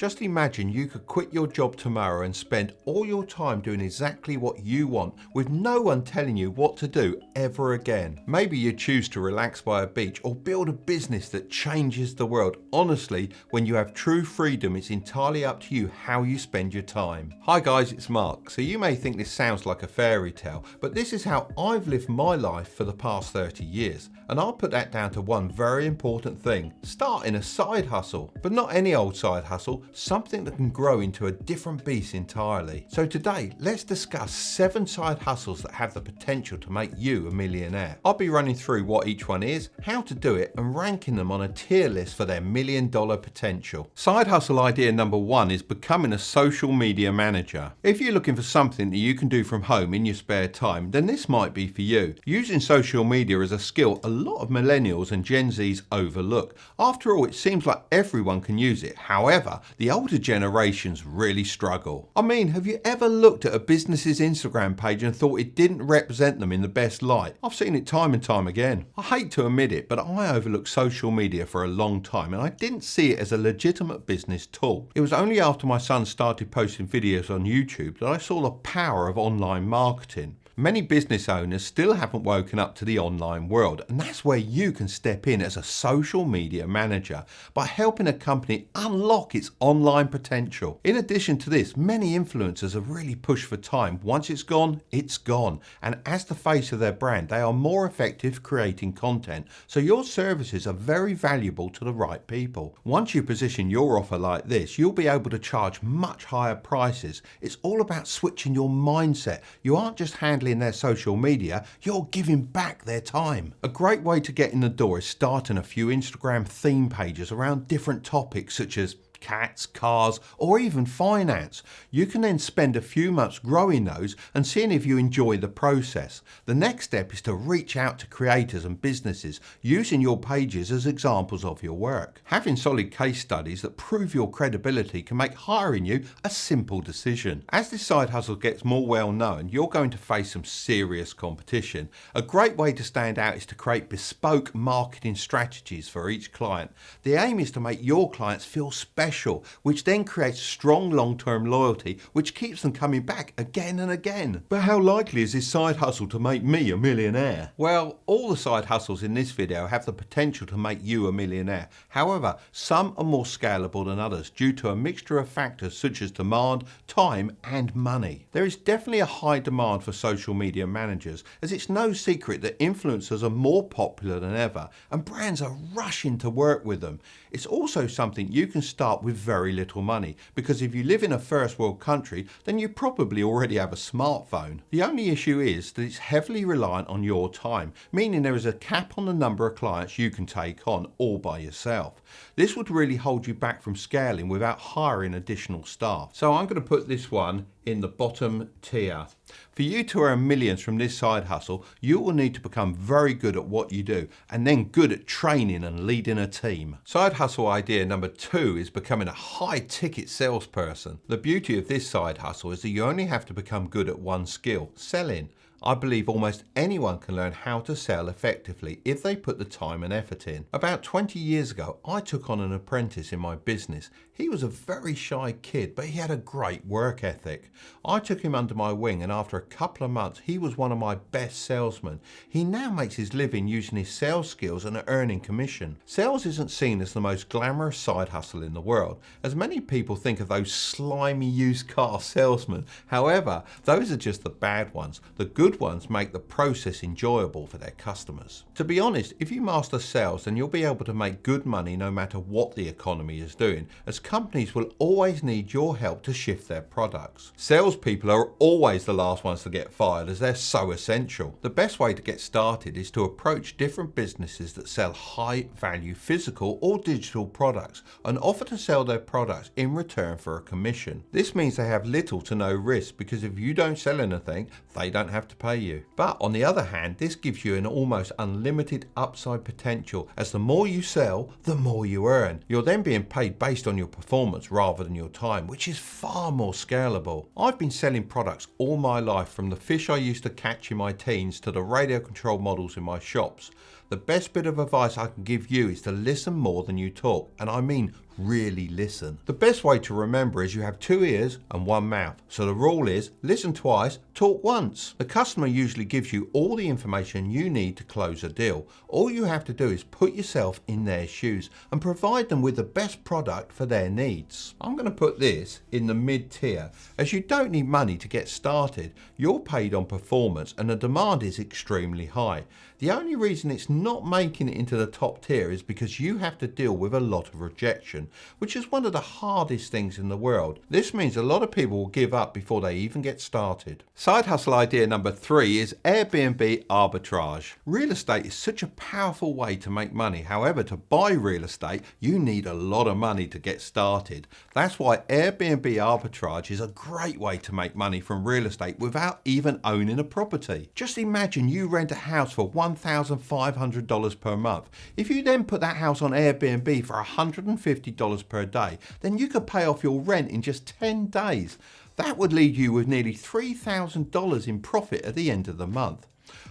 Just imagine you could quit your job tomorrow and spend all your time doing exactly what you want with no one telling you what to do ever again. Maybe you choose to relax by a beach or build a business that changes the world. Honestly, when you have true freedom, it's entirely up to you how you spend your time. Hi guys, it's Mark. So you may think this sounds like a fairy tale, but this is how I've lived my life for the past 30 years. And I'll put that down to one very important thing: starting a side hustle. But not any old side hustle, something that can grow into a different beast entirely. So today, let's discuss 7 side hustles that have the potential to make you a millionaire. I'll be running through what each one is, how to do it, and ranking them on a tier list for their $1 million potential. Side hustle idea number 1 is becoming a social media manager. If you're looking for something that you can do from home in your spare time, then this might be for you. Using social media is a skill a lot of millennials and Gen Zs overlook. After all, it seems like everyone can use it. However, the older generations really struggle. I mean, have you ever looked at a business's Instagram page and thought it didn't represent them in the best light? I've seen it time and time again. I hate to admit it, but I overlooked social media for a long time and I didn't see it as a legitimate business tool. It was only after my son started posting videos on YouTube that I saw the power of online marketing. Many business owners still haven't woken up to the online world, and that's where you can step in as a social media manager by helping a company unlock its online potential. In addition to this, many influencers have really pushed for time. Once it's gone, and as the face of their brand, they are more effective creating content, so your services are very valuable to the right people. Once you position your offer like this, you'll be able to charge much higher prices. It's all about switching your mindset. You aren't just handling their social media, you're giving back their time. A great way to get in the door is starting a few Instagram theme pages around different topics such as cats, cars, or even finance. You can then spend a few months growing those and seeing if you enjoy the process. The next step is to reach out to creators and businesses using your pages as examples of your work. Having solid case studies that prove your credibility can make hiring you a simple decision. As this side hustle gets more well known, you're going to face some serious competition. A great way to stand out is to create bespoke marketing strategies for each client. The aim is to make your clients feel special, which then creates strong long-term loyalty, which keeps them coming back again and again. But how likely is this side hustle to make me a millionaire? Well, all the side hustles in this video have the potential to make you a millionaire. However, some are more scalable than others due to a mixture of factors such as demand, time, and money. There is definitely a high demand for social media managers, as it's no secret that influencers are more popular than ever, and brands are rushing to work with them. It's also something you can start with very little money, because if you live in a first world country, then you probably already have a smartphone. The only issue is that it's heavily reliant on your time, meaning there is a cap on the number of clients you can take on all by yourself. This would really hold you back from scaling without hiring additional staff. So I'm going to put this one in the bottom tier. For you to earn millions from this side hustle, you will need to become very good at what you do and then good at training and leading a team. Side hustle idea number 2 is becoming a high ticket salesperson. The beauty of this side hustle is that you only have to become good at one skill: selling. I believe almost anyone can learn how to sell effectively if they put the time and effort in. About 20 years ago, I took on an apprentice in my business. He was a very shy kid, but he had a great work ethic. I took him under my wing, and after a couple of months, he was one of my best salesmen. He now makes his living using his sales skills and earning commission. Sales isn't seen as the most glamorous side hustle in the world, as many people think of those slimy used car salesmen. However, those are just the bad ones. The good ones make the process enjoyable for their customers. To be honest, if you master sales, then you'll be able to make good money no matter what the economy is doing, as companies will always need your help to shift their products. Salespeople are always the last ones to get fired, as they're so essential. The best way to get started is to approach different businesses that sell high value physical or digital products and offer to sell their products in return for a commission. This means they have little to no risk, because if you don't sell anything, they don't have to pay you. But on the other hand, this gives you an almost unlimited upside potential, as the more you sell, the more you earn. You're then being paid based on your performance rather than your time, which is far more scalable. I've been selling products all my life, from the fish I used to catch in my teens to the radio controlled models in my shops. The best bit of advice I can give you is to listen more than you talk, and I mean really listen. The best way to remember is you have 2 ears and 1 mouth. So the rule is listen twice, talk once. The customer usually gives you all the information you need to close a deal. All you have to do is put yourself in their shoes and provide them with the best product for their needs. I'm going to put this in the mid-tier, as you don't need money to get started. You're paid on performance and the demand is extremely high. The only reason it's not making it into the top tier is because you have to deal with a lot of rejection, which is one of the hardest things in the world. This means a lot of people will give up before they even get started. Side hustle idea number 3 is Airbnb arbitrage. Real estate is such a powerful way to make money. However, to buy real estate, you need a lot of money to get started. That's why Airbnb arbitrage is a great way to make money from real estate without even owning a property. Just imagine you rent a house for $1,500 per month. If you then put that house on Airbnb for $150 per day, then you could pay off your rent in just 10 days. That would leave you with nearly $3,000 in profit at the end of the month.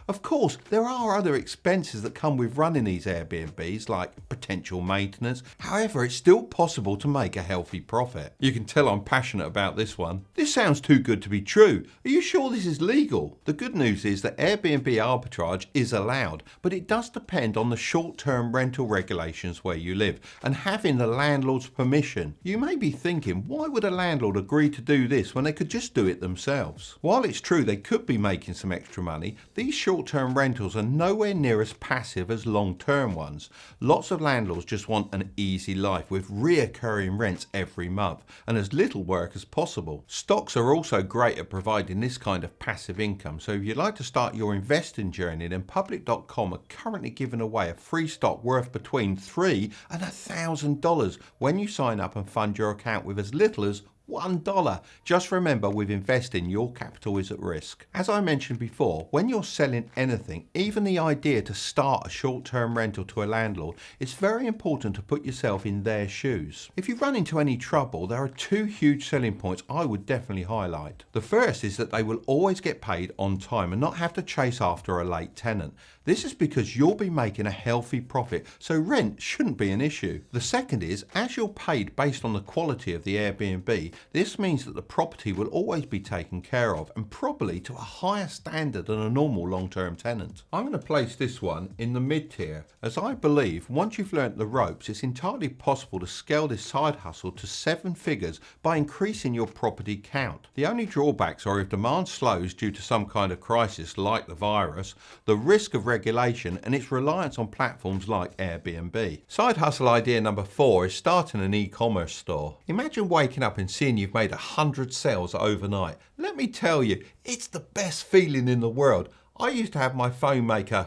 Of course, there are other expenses that come with running these Airbnbs, like potential maintenance. However, it's still possible to make a healthy profit. You can tell I'm passionate about this one. This sounds too good to be true. Are you sure this is legal? The good news is that Airbnb arbitrage is allowed, but it does depend on the short-term rental regulations where you live and having the landlord's permission. You may be thinking, why would a landlord agree to do this when they could just do it themselves? While it's true they could be making some extra money, these short-term rentals are nowhere near as passive as long-term ones. Lots of landlords just want an easy life with reoccurring rents every month and as little work as possible. Stocks are also great at providing this kind of passive income, so if you'd like to start your investing journey, then public.com are currently giving away a free stock worth between $3,000 and $1,000 when you sign up and fund your account with as little as $1. Just remember, with investing, your capital is at risk. As I mentioned before, when you're selling anything, even the idea to start a short-term rental to a landlord, it's very important to put yourself in their shoes. If you run into any trouble, there are 2 huge selling points I would definitely highlight. The first is that they will always get paid on time and not have to chase after a late tenant. This is because you'll be making a healthy profit, so rent shouldn't be an issue. The second is, as you're paid based on the quality of the Airbnb, this means that the property will always be taken care of and probably to a higher standard than a normal long-term tenant. I'm going to place this one in the mid-tier, as I believe once you've learnt the ropes, it's entirely possible to scale this side hustle to 7 figures by increasing your property count. The only drawbacks are if demand slows due to some kind of crisis like the virus, the risk of regulation and its reliance on platforms like Airbnb. Side hustle idea number 4 is starting an e-commerce store. Imagine waking up and seeing you've made 100 sales overnight. Let me tell you, it's the best feeling in the world. I used to have my phone make a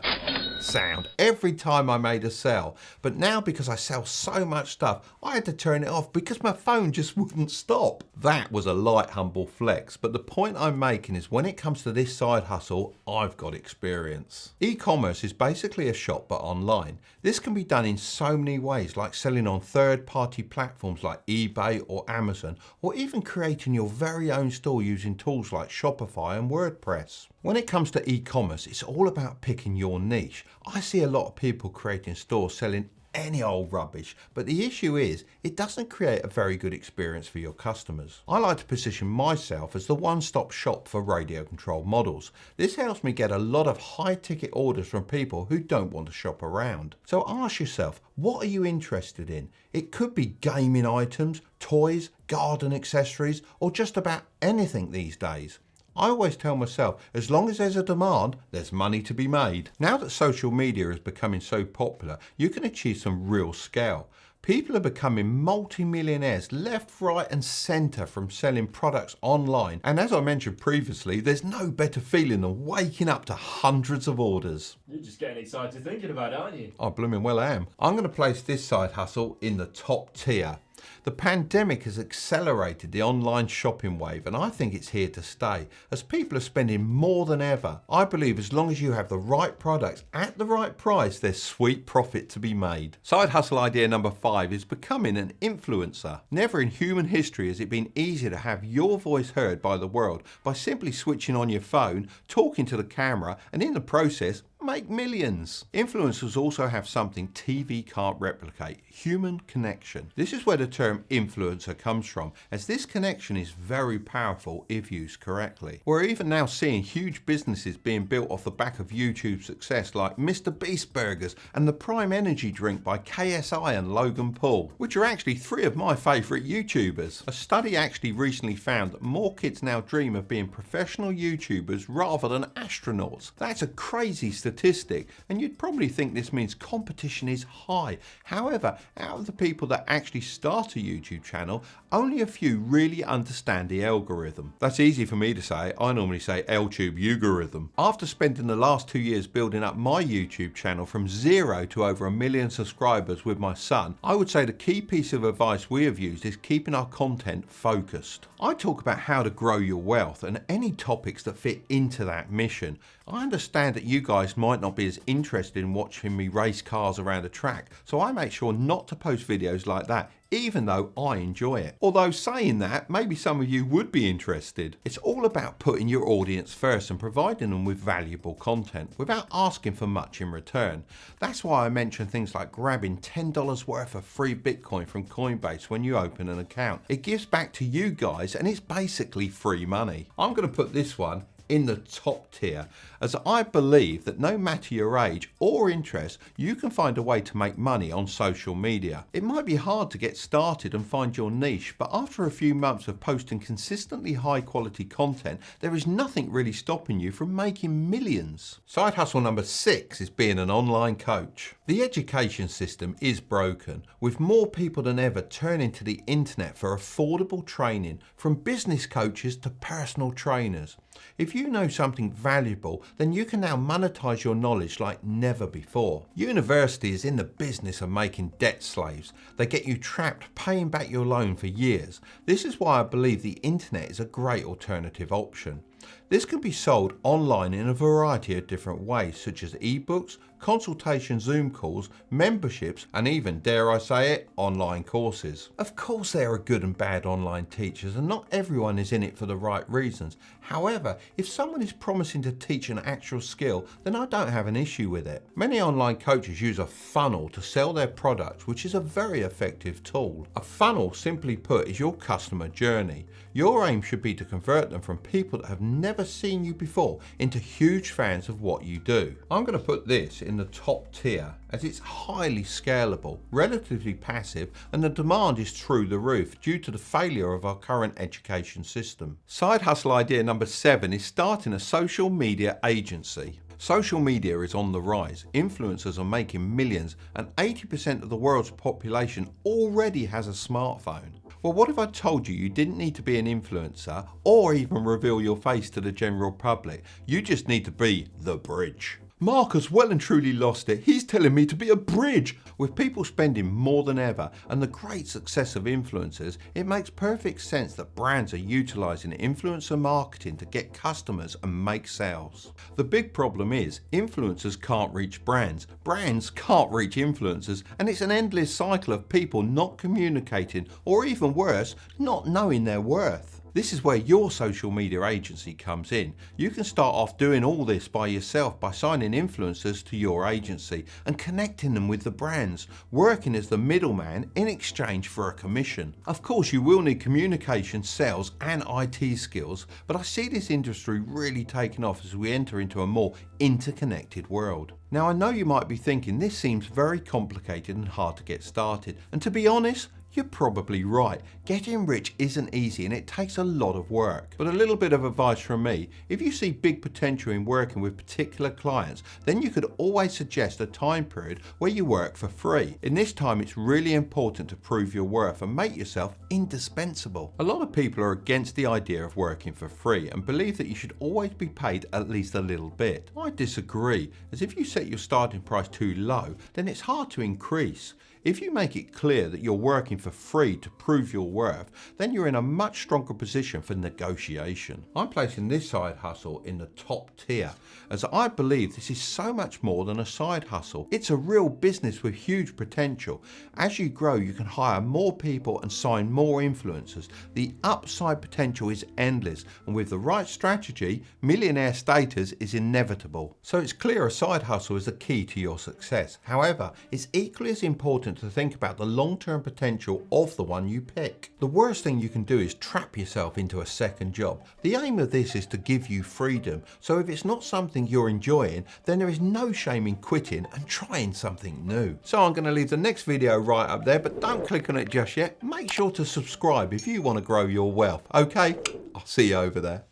sound every time I made a sale, but now because I sell so much stuff, I had to turn it off because my phone just wouldn't stop. That was a light, humble flex, but the point I'm making is when it comes to this side hustle, I've got experience. E-commerce is basically a shop but online. This can be done in so many ways, like selling on third-party platforms like eBay or Amazon, or even creating your very own store using tools like Shopify and WordPress. When it comes to e-commerce, it's all about picking your niche. I see a lot of people creating stores selling any old rubbish, but the issue is it doesn't create a very good experience for your customers. I like to position myself as the one-stop shop for radio controlled models. This helps me get a lot of high-ticket orders from people who don't want to shop around. So ask yourself, what are you interested in? It could be gaming items, toys, garden accessories, or just about anything these days. I always tell myself, as long as there's a demand, there's money to be made. Now that social media is becoming so popular, you can achieve some real scale. People are becoming multi-millionaires left, right and centre from selling products online. And as I mentioned previously, there's no better feeling than waking up to hundreds of orders. You're just getting excited thinking about it, aren't you? I blooming well am. I'm going to place this side hustle in the top tier. The pandemic has accelerated the online shopping wave, and I think it's here to stay as people are spending more than ever. I believe as long as you have the right products at the right price, there's sweet profit to be made. Side hustle idea number 5 is becoming an influencer. Never in human history has it been easier to have your voice heard by the world by simply switching on your phone, talking to the camera, and in the process, make millions. Influencers also have something TV can't replicate: human connection. This is where the term influencer comes from, as this connection is very powerful if used correctly. We're even now seeing huge businesses being built off the back of YouTube success, like Mr. Beast Burgers and the Prime Energy drink by KSI and Logan Paul, which are actually three of my favourite YouTubers. A study actually recently found that more kids now dream of being professional YouTubers rather than astronauts. That's a crazy statistic, and you'd probably think this means competition is high. However, out of the people that actually start a YouTube channel, only a few really understand the algorithm. That's easy for me to say. I normally say LTube algorithm. After spending the last 2 years building up my YouTube channel from 0 to over 1 million subscribers with my son, I would say the key piece of advice we have used is keeping our content focused. I talk about how to grow your wealth and any topics that fit into that mission. I understand that you guys might not be as interested in watching me race cars around a track, so I make sure not to post videos like that, even though I enjoy it. Although saying that, maybe some of you would be interested. It's all about putting your audience first and providing them with valuable content without asking for much in return. That's why I mention things like grabbing $10 worth of free Bitcoin from Coinbase when you open an account. It gives back to you guys and it's basically free money. I'm going to put this one in the top tier, as I believe that no matter your age or interest, you can find a way to make money on social media. It might be hard to get started and find your niche, but after a few months of posting consistently high quality content, there is nothing really stopping you from making millions. Side hustle number 6 is being an online coach. The education system is broken, with more people than ever turning to the internet for affordable training, from business coaches to personal trainers. If you know something valuable, then you can now monetize your knowledge like never before. University is in the business of making debt slaves. They get you trapped paying back your loan for years. This is why I believe the internet is a great alternative option. This can be sold online in a variety of different ways, such as ebooks, consultation Zoom calls, memberships, and even, dare I say it, online courses. Of course there are good and bad online teachers, and not everyone is in it for the right reasons. However, if someone is promising to teach an actual skill, then I don't have an issue with it. Many online coaches use a funnel to sell their products, which is a very effective tool. A funnel, simply put, is your customer journey. Your aim should be to convert them from people that have never seen you before into huge fans of what you do. I'm going to put this in the top tier, as it's highly scalable, relatively passive, and the demand is through the roof due to the failure of our current education system. Side hustle idea number 7 is starting a social media agency. Social media is on the rise. Influencers are making millions, and 80% of the world's population already has a smartphone. Well, what if I told you you didn't need to be an influencer or even reveal your face to the general public? You just need to be the bridge. Mark has well and truly lost it. He's telling me to be a bridge. With people spending more than ever and the great success of influencers, it makes perfect sense that brands are utilizing influencer marketing to get customers and make sales. The big problem is influencers can't reach brands, brands can't reach influencers, and it's an endless cycle of people not communicating, or even worse, not knowing their worth. This is where your social media agency comes in. You can start off doing all this by yourself by signing influencers to your agency and connecting them with the brands, working as the middleman in exchange for a commission. Of course, you will need communication, sales, and IT skills, but I see this industry really taking off as we enter into a more interconnected world. Now, I know you might be thinking this seems very complicated and hard to get started, and to be honest, you're probably right. Getting rich isn't easy and it takes a lot of work. But a little bit of advice from me: if you see big potential in working with particular clients, then you could always suggest a time period where you work for free. In this time, it's really important to prove your worth and make yourself indispensable. A lot of people are against the idea of working for free and believe that you should always be paid at least a little bit. I disagree, as if you set your starting price too low, then it's hard to increase. If you make it clear that you're working for free to prove your worth, then you're in a much stronger position for negotiation. I'm placing this side hustle in the top tier, as I believe this is so much more than a side hustle. It's a real business with huge potential. As you grow, you can hire more people and sign more influencers. The upside potential is endless, and with the right strategy, millionaire status is inevitable. So it's clear a side hustle is the key to your success. However, it's equally as important to think about the long-term potential of the one you pick. The worst thing you can do is trap yourself into a second job. The aim of this is to give you freedom, so if it's not something you're enjoying, then there is no shame in quitting and trying something new. So I'm going to leave the next video right up there, but don't click on it just yet. Make sure to subscribe if you want to grow your wealth. Okay, I'll see you over there.